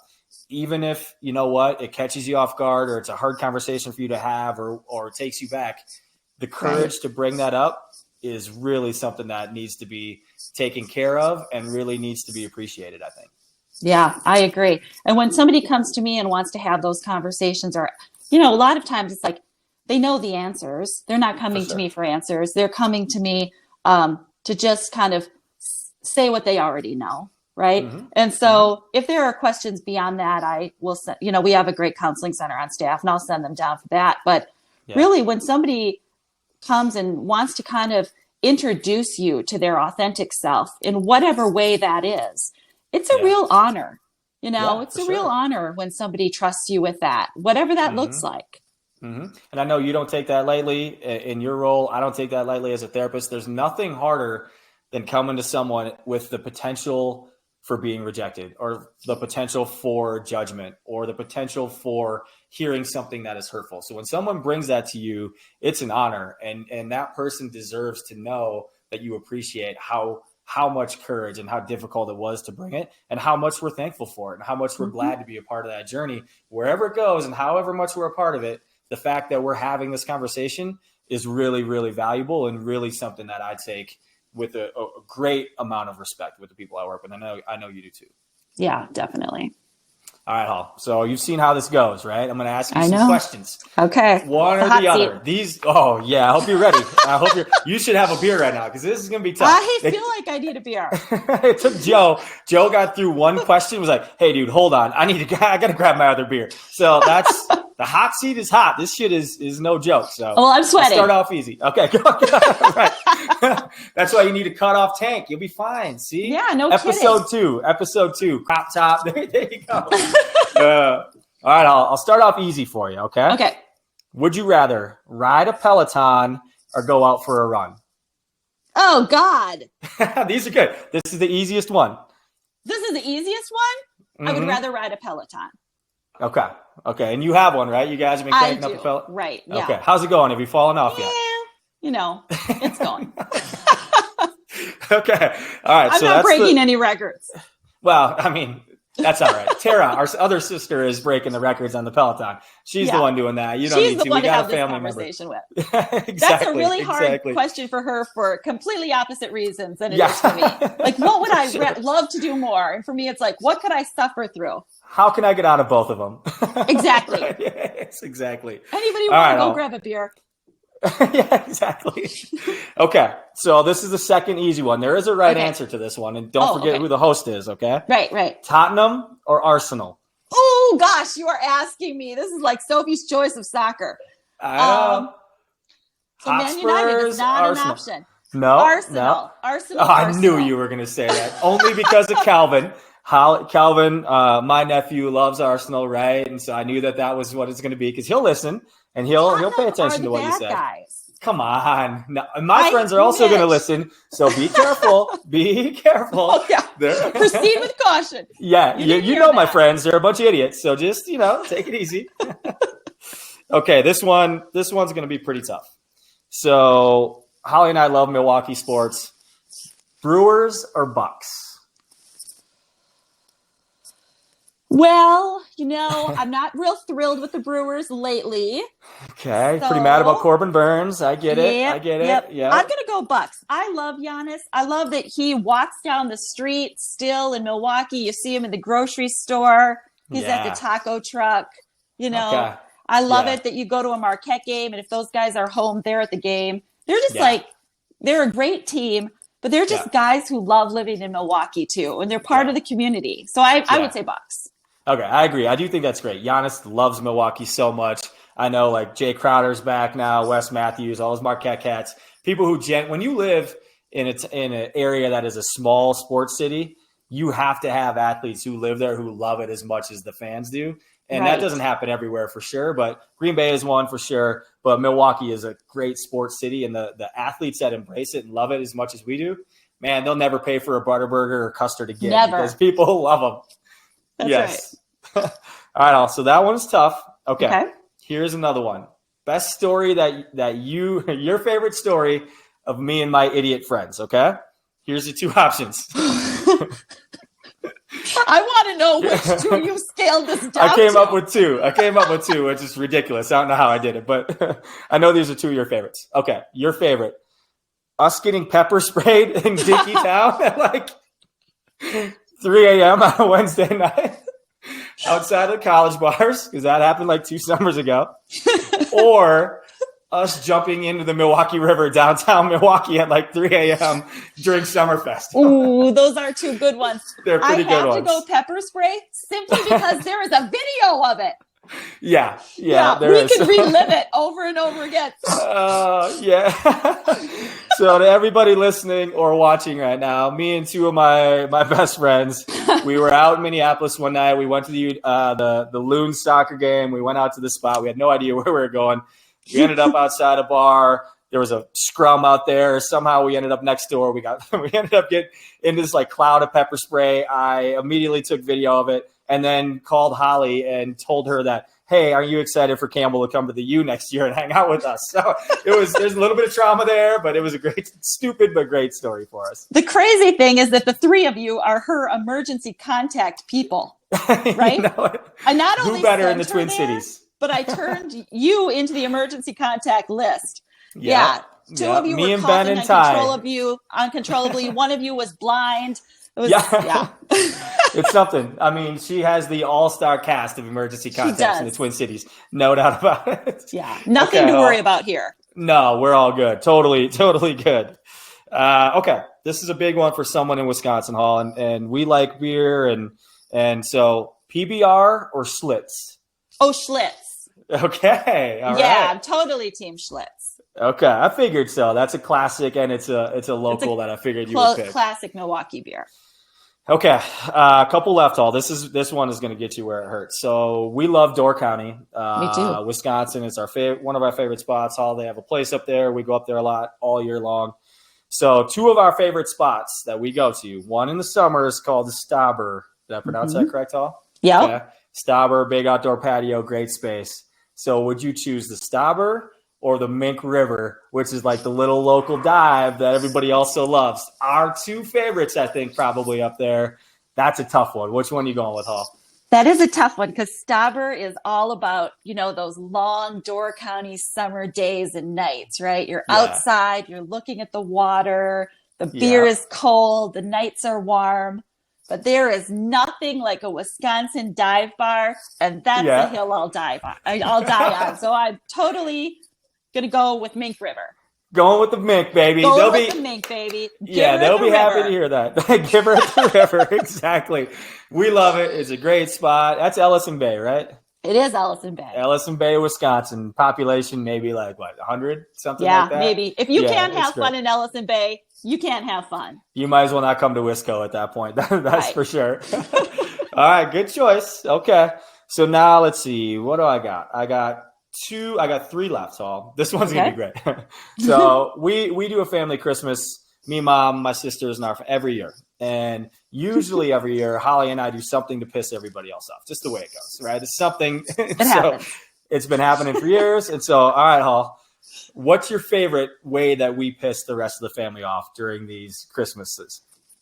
even if, it catches you off guard or it's a hard conversation for you to have or it takes you back, the courage to bring that up is really something that needs to be taken care of and really needs to be appreciated, I think. Yeah, I agree. And when somebody comes to me and wants to have those conversations, or, a lot of times it's like they know the answers. They're not coming to me for answers. They're coming to me to just kind of say what they already know. Right. And so if there are questions beyond that, I will send, we have a great counseling center on staff and I'll send them down for that. But really, when somebody comes and wants to kind of introduce you to their authentic self in whatever way that is, it's a real honor. It's a real honor when somebody trusts you with that, whatever that looks like. And I know you don't take that lightly in your role. I don't take that lightly as a therapist. There's nothing harder than coming to someone with the potential for being rejected or the potential for judgment or the potential for hearing something that is hurtful. So when someone brings that to you, it's an honor. And that person deserves to know that you appreciate how much courage and how difficult it was to bring it and how much we're thankful for it and how much we're glad to be a part of that journey, wherever it goes and however much we're a part of it. The fact that we're having this conversation is really, really valuable and really something that I take with a great amount of respect with the people I work with. I know you do too. Yeah, definitely. All right, Hall. So you've seen how this goes, right? I'm going to ask you I some know. questions. Okay. One or the other. I hope you're ready. You should have a beer right now because this is going to be tough. I feel like I need a beer. It took Joe. Joe got through one question, was like, hey, dude, hold on. I got to grab my other beer. So that's the hot seat is hot. This shit is no joke. So well, I'm sweating. Start off easy. Okay. Right. That's why you need a cutoff tank. You'll be fine. See? Yeah, no Episode kidding. Episode 2. Crop top. There you go. All right. I'll start off easy for you. Okay. Okay. Would you rather ride a Peloton or go out for a run? Oh, God. These are good. This is the easiest one. This is the easiest one? I would rather ride a Peloton. Okay. And you have one, right? You guys have been cranking up the Peloton? Right. Yeah. Okay. How's it going? Have you fallen off yet? It's going. Okay. All right. I'm not breaking any records. Well, I mean, that's all right. Tara, our other sister, is breaking the records on the Peloton. She's the one doing that. You don't She's need the to. one We got to a have family this conversation member. with. Exactly. That's a really hard question for her for completely opposite reasons than it is for me. Like, what would I love to do more? And for me, it's like, what could I suffer through? How can I get out of both of them? Exactly. Right? Yes, exactly. Anybody want to go grab a beer? Yeah, exactly. Okay, so this is the second easy one. There is a right answer to this one, and don't forget who the host is, okay? Right. Tottenham or Arsenal? Oh, gosh, you are asking me. This is like Sophie's choice of soccer. I know. So Man United is not an option. No, Arsenal. No. Arsenal. I knew you were going to say that. Only because of Calvin. Calvin, my nephew, loves Arsenal, right? And so I knew that was what it's going to be because he'll listen and he'll pay attention to what you say. Guys. Come on. No, my friends are also going to listen, so be careful. Be careful. Oh, yeah. Proceed with caution. Yeah, you know my friends. They're a bunch of idiots, so just, take it easy. Okay, this one's going to be pretty tough. So Holly and I love Milwaukee sports. Brewers or Bucks? Well, I'm not real thrilled with the Brewers lately. Okay, pretty mad about Corbin Burns. I get it. Yeah, I'm going to go Bucks. I love Giannis. I love that he walks down the street still in Milwaukee. You see him in the grocery store. He's at the taco truck. I love it that you go to a Marquette game, and if those guys are home, they're at the game. They're just they're a great team, but they're just guys who love living in Milwaukee too, and they're part of the community. So I would say Bucks. Okay, I agree. I do think that's great. Giannis loves Milwaukee so much. I know, like, Jay Crowder's back now, Wes Matthews, all those Marquette cats. People who when you live in an area that is a small sports city, you have to have athletes who live there who love it as much as the fans do. And that doesn't happen everywhere for sure, but Green Bay is one for sure. But Milwaukee is a great sports city, and the athletes that embrace it and love it as much as we do, man, they'll never pay for a Butterburger or custard again because people love them. That's right. All right, so that one's tough. Okay. Here's another one. Best story that your favorite story of me and my idiot friends, okay? Here's the two options. I want to know which two you scaled this down I came up with two, which is ridiculous. I don't know how I did it, but I know these are two of your favorites. Okay, your favorite. Us getting pepper sprayed in Dinkytown at like 3 a.m. on a Wednesday night outside of college bars, because that happened like 2 summers ago. Or us jumping into the Milwaukee River downtown Milwaukee at like 3 a.m. during Summerfest. Ooh, those are two good ones. They're pretty good ones. I have to go pepper spray simply because there is a video of it. Yeah, we can relive it over and over again. So to everybody listening or watching right now, me and two of my best friends, we were out in Minneapolis one night. We went to the Loons soccer game. We went out to the spot. We had no idea where we were going. We ended up outside a bar. There was a scrum out there. Somehow we ended up next door. We ended up getting into this like cloud of pepper spray. I immediately took video of it and then called Holly and told her that, hey, are you excited for Campbell to come to the U next year and hang out with us? So there's a little bit of trauma there, but it was a stupid but great story for us. The crazy thing is that the three of you are her emergency contact people, right? I not only who better in the Twin Cities, but I turned you into the emergency contact list. Two of you me were and Ben coughing and Ty. uncontrollably. One of you was blind. It was, Yeah. yeah. It's something. I mean, she has the all-star cast of emergency contacts in the does. Twin Cities. No doubt about it. Yeah. Nothing Okay, to worry about here. no, we're all good. Totally, totally good. Okay, this is a big one for someone in Wisconsin, Hall, and we like beer, and so PBR or Schlitz. Oh, Schlitz. Okay, all Yeah, right. I'm totally Team Schlitz. Okay, I figured so. That's a classic, and it's a local that I figured you would pick. Classic Milwaukee beer. Okay, a couple left, Hall. This one is going to get you where it hurts. So we love Door County. Me too. Wisconsin is one of our favorite spots. Hall, they have a place up there. We go up there a lot all year long. So two of our favorite spots that we go to. One in the summer is called the Stauber. Did I pronounce that correct, Hall? Yeah. Okay. Stauber, big outdoor patio, great space. So would you choose the Stauber or the Mink River, which is like the little local dive that everybody also loves? Our two favorites, I think, probably up there. That's a tough one. Which one are you going with, Hall? That is a tough one because Stauber is all about, those long Door County summer days and nights, right? You're outside, you're looking at the water, the beer is cold, the nights are warm, but there is nothing like a Wisconsin dive bar, and that's the hill I'll die on. So I'm totally going to go with Mink River. Going with the Mink, baby. The Mink, baby. They'll be happy to hear that. Give her at the river. Exactly. We love it. It's a great spot. That's Ellison Bay, right? It is Ellison Bay. Ellison Bay, Wisconsin. Population maybe 100, something like that? Yeah, maybe. If you can't have fun in Ellison Bay, you can't have fun. You might as well not come to Wisco at that point. That's for sure. All right, good choice. Okay. So now let's see. What do I got? I got three left, Hall. This one's going to be great. So we do a family Christmas, me, mom, my sisters, and every year. And usually every year, Holly and I do something to piss everybody else off, just the way it goes, right? It's something. Happens. It's been happening for years. And so, all right, Hall, what's your favorite way that we piss the rest of the family off during these Christmases?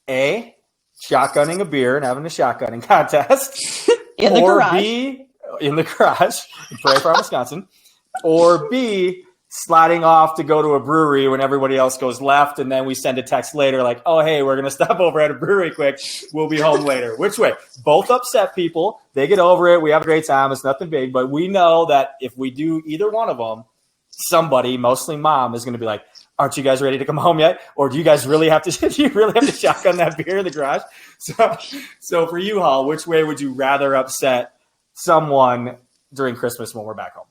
A, shotgunning a beer and having a shotgunning contest. In the garage. B, in the garage in Prairie Farm, Wisconsin, or B, sliding off to go to a brewery when everybody else goes left, and then we send a text later like, oh, hey, we're going to stop over at a brewery quick. We'll be home later. Which way? Both upset people. They get over it. We have a great time. It's nothing big, but we know that if we do either one of them, somebody, mostly mom, is going to be like, aren't you guys ready to come home yet? Or do you guys really have to shotgun that beer in the garage? So for you, Hall, which way would you rather upset someone during Christmas when we're back home?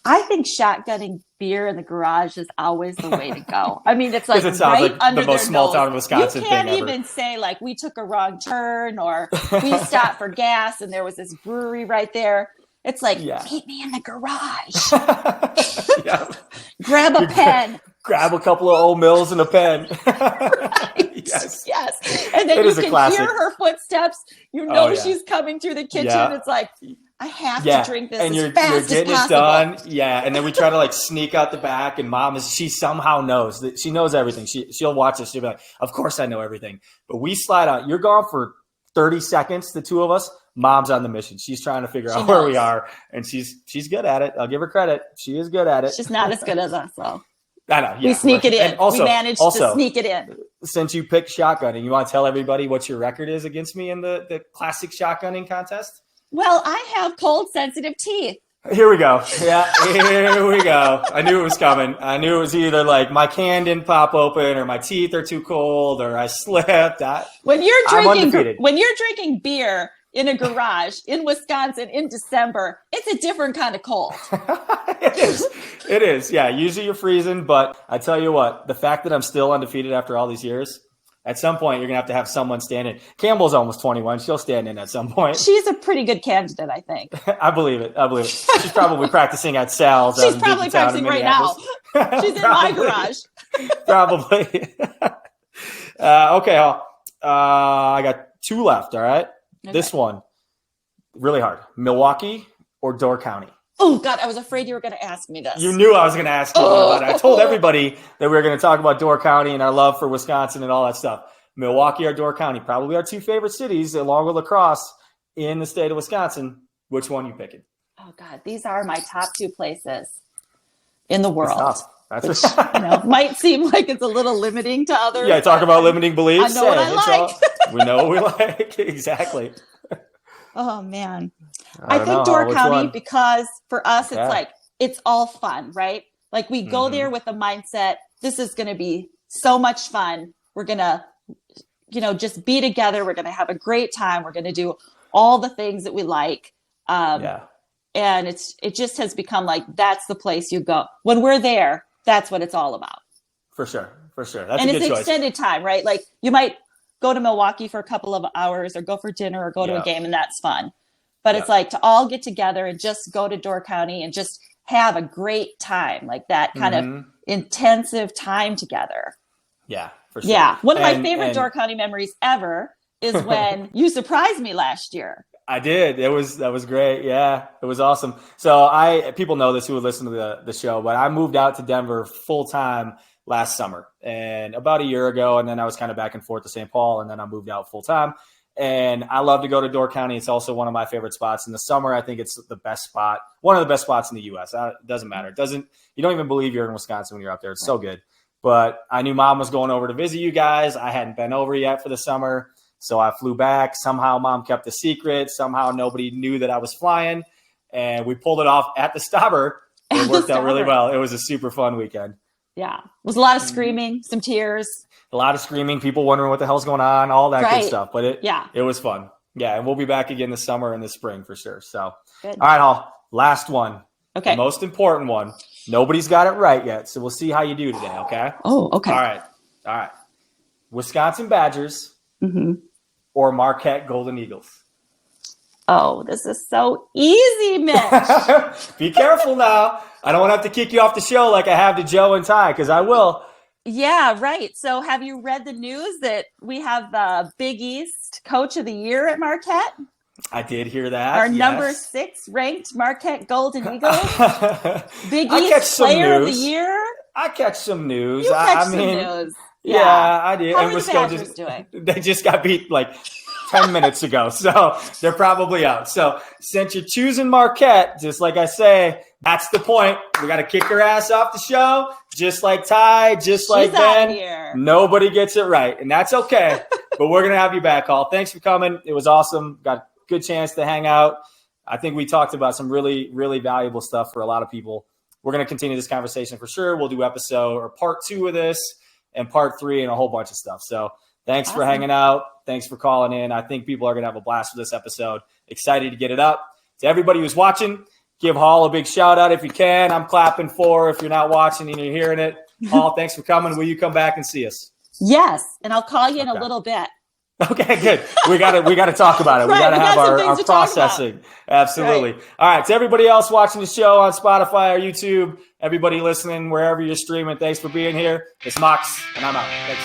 I think shotgunning beer in the garage is always the way to go. I mean, it's like it sounds right like under the most their small nose. town in Wisconsin You can't thing even ever. say like we took a wrong turn or we stopped for gas and there was this brewery right there. It's like, meet me in the garage. Grab a pen. Grab a couple of old mills and a pen. Right. Yes. And then you can hear her footsteps. You know she's coming through the kitchen. Yeah. It's like, I have to drink this and as you're fast getting as it possible. done. Yeah. And then we try to sneak out the back, and mom she somehow knows that she knows everything. She'll watch us. She'll be like, of course I know everything. But we slide out. You're gone for 30 seconds, the two of us. Mom's on the mission. She's trying to figure out where we are, and she's good at it. I'll give her credit. She is good at it. She's not as good as us, though. I know. Yeah, we sneak it in. Also, we managed to sneak it in. Since you picked shotgunning, you want to tell everybody what your record is against me in the classic shotgunning contest? Well, I have cold sensitive teeth. Here we go. Yeah, here we go. I knew it was coming. I knew it was either my can didn't pop open, or my teeth are too cold, or I slipped. When you're drinking beer in a garage in Wisconsin in December, it's a different kind of cold. It is. Yeah, usually you're freezing, but I tell you what, the fact that I'm still undefeated after all these years, at some point you're going to have someone stand in. Campbell's almost 21. She'll stand in at some point. She's a pretty good candidate, I think. I believe it. She's probably practicing at Selves. She's probably practicing right now. She's in my garage. Probably. Okay, I got two left, all right? Okay. This one, really hard. Milwaukee or Door County? Oh, God, I was afraid you were going to ask me this. You knew I was going to ask you about it. I told everybody that we were going to talk about Door County and our love for Wisconsin and all that stuff. Milwaukee or Door County, probably our two favorite cities, along with La Crosse, in the state of Wisconsin. Which one are you picking? Oh, God, these are my top two places in the world. That's might seem like it's a little limiting to others. Yeah, talk about limiting beliefs. I know what I like. We know what we like. Exactly. Oh, man. I think Door County, because for us, it's like, it's all fun, right? Like we go there with the mindset, this is going to be so much fun. We're going to, just be together. We're going to have a great time. We're going to do all the things that we like. And it just has become like, that's the place you go. When we're there, that's what it's all about. For sure. That's a good choice. And it's extended time, right? Like you might go to Milwaukee for a couple of hours or go for dinner or go to a game, and that's fun. But it's like to all get together and just go to Door County and just have a great time, like that kind of intensive time together. Yeah, for sure. Yeah. One of my favorite Door County memories ever is when you surprised me last year. I did. That was great. Yeah, it was awesome. So people know this who would listen to the show, but I moved out to Denver full time last summer and about a year ago. And then I was kind of back and forth to St. Paul, and then I moved out full time. And I love to go to Door County. It's also one of my favorite spots in the summer. I think it's the best spot, one of the best spots in the U.S. It doesn't matter. You don't even believe you're in Wisconsin when you're out there. It's so good. But I knew Mom was going over to visit you guys. I hadn't been over yet for the summer. So I flew back. Somehow Mom kept the secret. Somehow nobody knew that I was flying. And we pulled it off at the stopper. It worked out really well. It was a super fun weekend. Yeah. It was a lot of screaming, some tears. A lot of screaming, people wondering what the hell's going on, all that good stuff. But it was fun. Yeah, and we'll be back again this summer and this spring for sure. So, good. All right, Hall, last one. Okay. The most important one. Nobody's got it right yet, so we'll see how you do today, okay? Oh, okay. All right. Wisconsin Badgers or Marquette Golden Eagles? Oh, this is so easy, Mitch. Be careful now. I don't want to have to kick you off the show like I have to Joe and Ty, because I will. Yeah, right. So have you read the news that we have the Big East Coach of the Year at Marquette? I did hear that. Our number 6 ranked Marquette Golden Eagles. Big East Player of the Year. I catch some news. You catch some news. Yeah, I did. How are the Badgers doing? They just got beat like 10 minutes ago, so they're probably out. So since you're choosing Marquette, just like I say, that's the point. We got to kick her ass off the show, just like Ty, just like Ben. Nobody gets it right, and that's okay. But we're going to have you back, Hall. Thanks for coming. It was awesome. Got a good chance to hang out. I think we talked about some really, really valuable stuff for a lot of people. We're going to continue this conversation for sure. We'll do episode or part 2 of this and part 3 and a whole bunch of stuff. So thanks for hanging out. Thanks for calling in. I think people are going to have a blast with this episode. Excited to get it up. To everybody who's watching, give Hall a big shout out if you can. I'm clapping for if you're not watching and you're hearing it. Hall, thanks for coming. Will you come back and see us? Yes, and I'll call you in a little bit. Okay, good. We got to talk about it. We got to have our processing. Absolutely. Right. All right. To everybody else watching the show on Spotify or YouTube, everybody listening, wherever you're streaming, thanks for being here. It's Mox, and I'm out. Thanks.